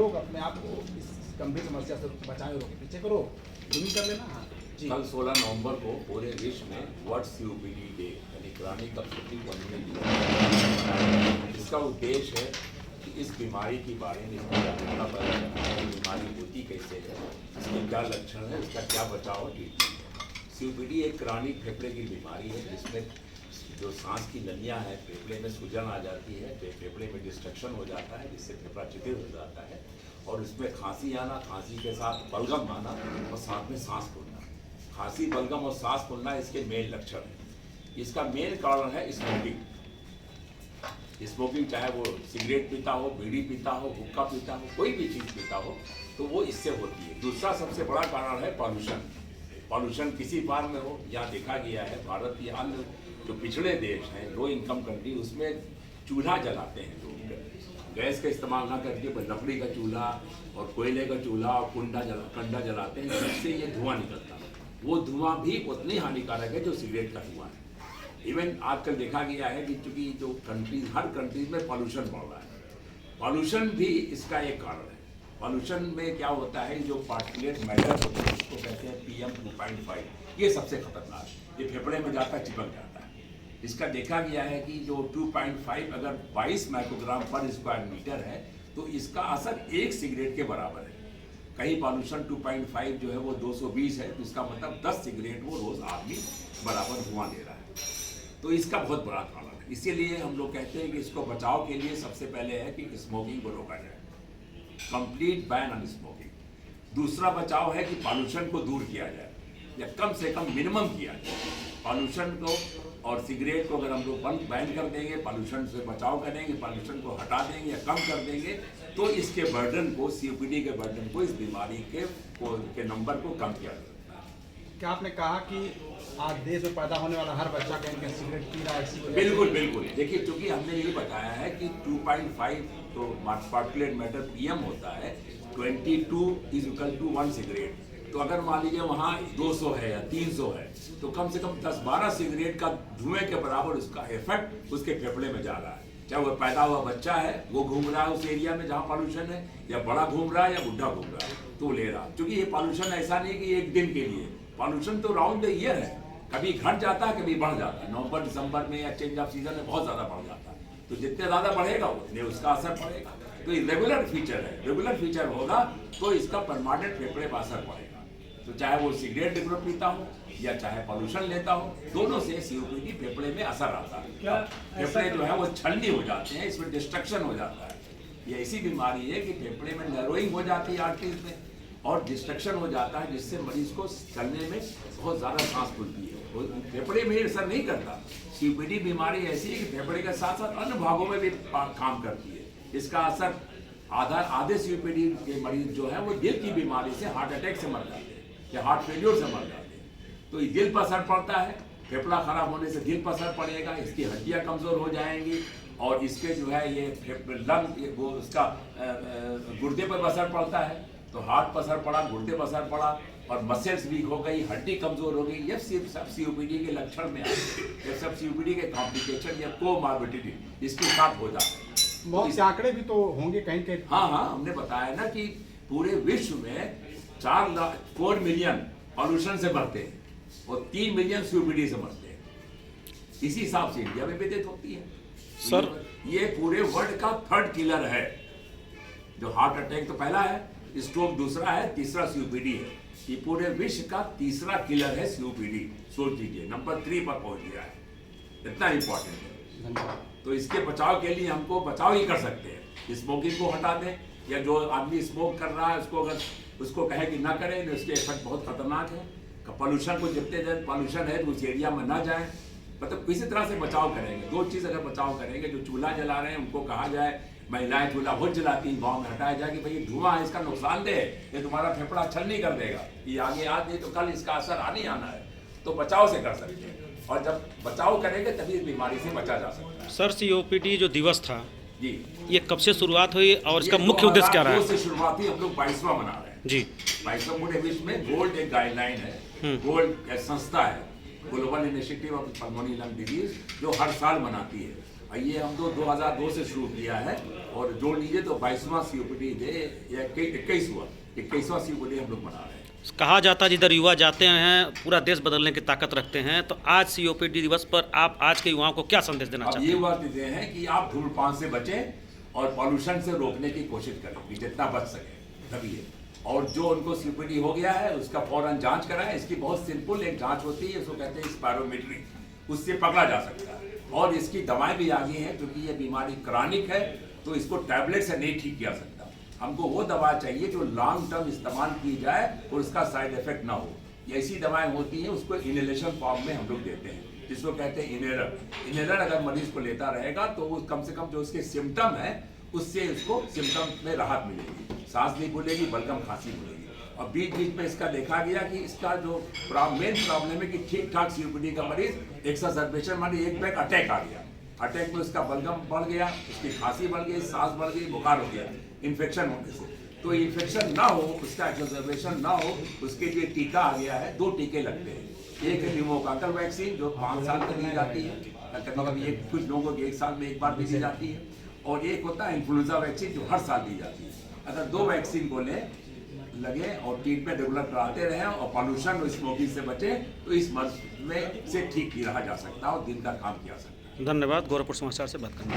लोग अपने आप को इस गंभीर समस्या से बचाए, रोके, पीछे करो, जूमिंग कर लेना। हाँ जी। कल 16 नवंबर को पूरे विश्व में वर्ल्ड COPD डे यानी क्रॉनिक ऑब्स्ट्रक्टिव पल्मोनरी डिजीज, इसका उद्देश्य है कि इस बीमारी के बारे में जागरूकता पैदा करना, बीमारी होती कैसे है, इसके क्या लक्षण है, इसका क्या बचाव और ट्रीटमेंट है। COPD एक क्रॉनिक फेफड़े की बीमारी है जिसमें जो सांस की नलियाँ हैं, फेफड़े में सूजन आ जाती है, फेफड़े में डिस्ट्रक्शन हो जाता है जिससे फेफड़ा शिथिल हो जाता है और उसमें खांसी आना, खांसी के साथ बलगम आना और साथ में सांस फूलना। खांसी, बलगम और सांस फूलना इसके मेन लक्षण हैं। इसका मेन कारण है स्मोकिंग। स्मोकिंग चाहे वो सिगरेट पीता हो, बीड़ी पीता हो, हुक्का पीता हो, कोई भी चीज़ पीता हो तो वो इससे होती है। दूसरा सबसे बड़ा कारण है पॉल्यूशन। पॉल्यूशन किसी फार्म में हो, यहाँ देखा गया है भारत या अन्य जो पिछड़े देश हैं, लो इनकम कंट्री, उसमें चूल्हा जलाते हैं लोग, गैस का इस्तेमाल ना करके लकड़ी का चूल्हा और कोयले का चूल्हा और कंडा जलाते हैं, जिससे ये धुआं निकलता है। वो धुआं भी उतनी हानिकारक है जो सिगरेट का धुआं है। इवन आजकल देखा गया है कि चूंकि जो कंट्रीज, हर कंट्रीज में पॉल्यूशन बढ़ रहा है, पॉल्यूशन भी इसका एक कारण है। पॉल्यूशन में क्या होता है, जो पार्टिकुलेट मैटर होते हैं उसको कहते हैं PM 2.5, ये सबसे खतरनाक है। ये फेफड़े में जाता है, चिपक जाता है। इसका देखा गया है कि जो 2.5 अगर 22 माइक्रोग्राम पर स्क्वायर मीटर है तो इसका असर एक सिगरेट के बराबर है। कहीं पॉल्यूशन 2.5 जो है वो 220 है, तो इसका मतलब 10 सिगरेट वो रोज आदमी बराबर धुआं ले रहा है। तो इसका बहुत बड़ा कारण है। इसीलिए हम लोग कहते हैं कि इसको बचाव के लिए सबसे पहले है कि स्मोकिंग को रोका जाए, कंप्लीट बैन ऑन स्मोकिंग। दूसरा बचाव है कि पॉल्यूशन को दूर किया जाए या कम से कम मिनिमम किया जाए। पॉल्यूशन को और सिगरेट को अगर हम लोग बैन कर देंगे, पॉल्यूशन से बचाव करेंगे, पॉल्यूशन को हटा देंगे या कम कर देंगे, तो इसके बर्डन को, COPD के बर्डन को, इस बीमारी के नंबर को कम किया जा सकता है। क्या आपने कहा कि आज देश में पैदा होने वाला हर बच्चा कहीं कहीं सिगरेट पी रहा है? बिल्कुल बिल्कुल। देखिए, चूंकि हमने ये बताया है कि 2.5 तो पार्टिकुलेट मैटर PM होता है, 22 = 1 सिगरेट। तो अगर मान लीजिए वहाँ 200 है या 300 है तो कम से कम 10-12 सिगरेट का धुएं के बराबर उसका इफेक्ट उसके फेफड़े में जा रहा है। चाहे वो पैदा हुआ बच्चा है, वो घूम रहा है उस एरिया में जहाँ पॉल्यूशन है, या बड़ा घूम रहा है या बुढ़ा घूम रहा है, तो वो ले रहा है। क्योंकि ये पॉल्यूशन ऐसा नहीं कि एक दिन के लिए, पॉल्यूशन तो राउंड द ईयर है, कभी घट जाता है कभी बढ़ जाता है। नवंबर दिसंबर में या चेंज ऑफ सीजन में बहुत ज्यादा बढ़ जाता है, तो जितने ज्यादा बढ़ेगा उतने उसका असर पड़ेगा। तो ये रेगुलर फीचर है, रेगुलर फीचर होगा तो इसका परमानेंट फेफड़े पर असर पड़ेगा। तो चाहे वो सिगरेट रेगुलर पीता हो या चाहे पॉल्यूशन लेता हो, दोनों से COPD फेफड़े में असर आता है। फेफड़े जो है वो छलनी हो जाते हैं, इसमें डिस्ट्रक्शन हो जाता है। ये ऐसी बीमारी है कि फेफड़े में नैरोइंग हो जाती है आर्टरीज में और डिस्ट्रक्शन हो जाता है, जिससे मरीज को चलने में बहुत ज़्यादा सांस फूलती है। फेफड़े में असर नहीं करता। COPD बीमारी ऐसी है कि फेफड़े के साथ साथ अन्य भागों में भी काम करती है। इसका असर आधे COPD के मरीज जो है वो दिल की बीमारी से, हार्ट अटैक से मर जाते हैं या हार्ट फेल्योर से मर जाते हैं। तो दिल पर असर पड़ता है, फेफड़ा खराब होने से दिल पर असर पड़ेगा, इसकी हड्डियां कमजोर हो जाएंगी और इसके जो है ये लंग, वो उसका गुर्दे पर असर पड़ता है, तो हार्ट पर असर पड़ा, गुर्दे पर असर पड़ा और मसल्स वीक हो गई, हड्डी कमजोर हो गई। ये सब COPD के लक्षण में आते हैं, ये सब COPD के कॉम्प्लिकेशन या कोमॉर्बिडिटी इसके साथ हो जाते हैं। मौत के आंकड़े भी तो होंगे कहीं कहीं। हाँ, हमने बताया ना कि पूरे विश्व में 4 मिलियन पॉल्यूशन से मरते हैं और 3 मिलियन COPD से मरते हैं। इसी हिसाब से इंडिया में भी डेथ होती है। सर, ये पूरे वर्ल्ड का 3rd किलर है। जो हार्ट अटैक तो पहला है, स्ट्रोक दूसरा है, तीसरा COPD है। ये पूरे विश्व का तीसरा किलर है COPD। सोच लीजिए, नंबर 3 पर पहुंच गया है, इतना इंपॉर्टेंट है। तो इसके बचाव के लिए हमको बचाव ही कर सकते हैं। स्मोकिंग को हटा दें, या जो आदमी स्मोक कर रहा है उसको अगर उसको कहे कि ना करें, तो उसके इफेक्ट बहुत खतरनाक है। पॉल्यूशन को जितने देर पॉल्यूशन है तो उस एरिया में ना जाए, मतलब किसी तरह से बचाव करेंगे। 2 चीज़ अगर बचाव करेंगे, जो चूल्हा जला रहे हैं उनको कहा जाए, महिलाएं चूल्हा बहुत जलाती हैं, गाँव में हटाया जाए कि भाई धुआं है, इसका नुकसानदेह है, ये तुम्हारा फेफड़ा छलनी कर देगा, ये आगे आज नहीं तो कल इसका असर आने आना है। तो बचाव से कर सकते हैं, और जब बचाव करेंगे तभी इस बीमारी से बचा जा सकता है। सर, COPD जो दिवस था जी, ये कब से शुरुआत हुई और इसका मुख्य उद्देश्य क्या रहा है? से शुरुआत हुई, हम लोग 22वां मना रहे हैं जी। 22वां पूरे विश्व में। गोल्ड एक गाइडलाइन है, गोल्ड संस्था है, global initiative of pulmonary lung disease, जो हर साल मनाती है। ये हम 2002 से शुरू किया है और जोड़ लीजिए तो 22वां COPD डे या 21वां COPD हम लोग मना रहे हैं। कहा जाता है जिधर युवा जाते हैं पूरा देश बदलने की ताकत रखते हैं, तो आज COPD दिवस पर आप आज के युवाओं को क्या संदेश देना अब चाहते ये हैं? बात देते हैं कि आप धूम्रपान से बचें और पॉल्यूशन से रोकने की कोशिश करें कि जितना बच सके तभी है। और जो उनको COPD हो गया है उसका फौरन जांच कराएं। इसकी बहुत सिंपल एक जांच होती है, इसको कहते हैं स्पायरोमेट्री, उससे पकड़ा जा सकता है। और इसकी दवाएं भी आ गई हैं, क्योंकि ये बीमारी क्रॉनिक है तो इसको टैबलेट से नहीं ठीक किया सकता। हमको वो दवा चाहिए जो लॉन्ग टर्म इस्तेमाल की जाए और उसका साइड इफेक्ट ना हो। ये ऐसी दवाएं होती हैं, उसको इनहेलेशन फॉर्म में हम लोग देते हैं, जिसको कहते हैं इनहेलर अगर मरीज को लेता रहेगा तो वो कम से कम जो उसके सिम्टम है उससे उसको सिम्टम में राहत मिलेगी, सांस नहीं फूलेगी बलगम खांसी फूलेगी। और बीच बीच में इसका देखा गया कि इसका जो मेन प्रॉब्लम है कि ठीक ठाक COPD का मरीज एक्सासर्बेशन मानी एक बैग अटैक आ गया, अटैक में उसका बलगम बढ़ गया, उसकी खांसी बढ़ गई, सांस बढ़ गई, बुखार हो गया इन्फेक्शन होने से। तो इन्फेक्शन ना हो, उसका एक्सासर्बेशन ना हो, उसके लिए टीका आ गया है। 2 टीके लगते हैं, एक है न्यूमोकॉकल वैक्सीन जो 5 साल तक दी जाती है, कभी एक कुछ लोगों को 1 साल में एक बार भी दी जाती है, और एक होता है इन्फ्लुएंजा वैक्सीन जो हर साल दी जाती है। अगर 2 वैक्सीन को लगे और ट्रीटमेंट रेगुलर कराते रहें और पॉल्यूशन और स्मोकिंग से बचें तो इस मर्ज में से ठीक ही रहा जा सकता है और दिन का काम किया जा सकता है। धन्यवाद, गोरखपुर समाचार से बात करने के लिए।